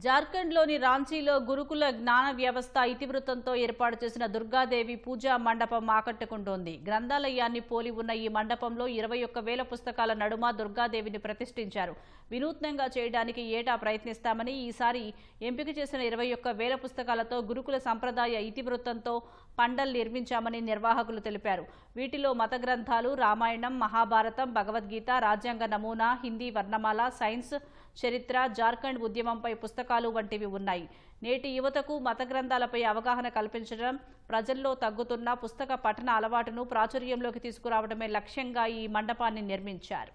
జార్ఖండ్లోని రాంచీలో గురుకుల జ్ఞాన వ్యవస్థ ఇతివృత్తంతో ఏర్పాటు చేసిన దుర్గాదేవి పూజా మండపం ఆకట్టుకుంటోంది. గ్రంథాలయాన్ని పోలి ఉన్న ఈ మండపంలో 21,000 పుస్తకాల నడుమ దుర్గాదేవిని ప్రతిష్ఠించారు. వినూత్నంగా చేయడానికి ఏటా ప్రయత్నిస్తామని, ఈసారి ఎంపిక చేసిన 21,000 పుస్తకాలతో గురుకుల సంప్రదాయ ఇతివృత్తంతో పండల్ నిర్మించామని నిర్వాహకులు తెలిపారు. వీటిలో మత గ్రంథాలు, రామాయణం, మహాభారతం, భగవద్గీత, రాజ్యాంగ నమూనా, హిందీ వర్ణమాల, సైన్స్, చరిత్ర, జార్ఖండ్ ఉద్యమంపై పుస్తకాలు వంటివి ఉన్నాయి. నేటి యువతకు మత గ్రంథాలపై అవగాహన కల్పించడం, ప్రజల్లో తగ్గుతున్న పుస్తక పఠన అలవాటును ప్రాచుర్యంలోకి తీసుకురావడమే లక్ష్యంగా ఈ మండపాన్ని నిర్మించారు.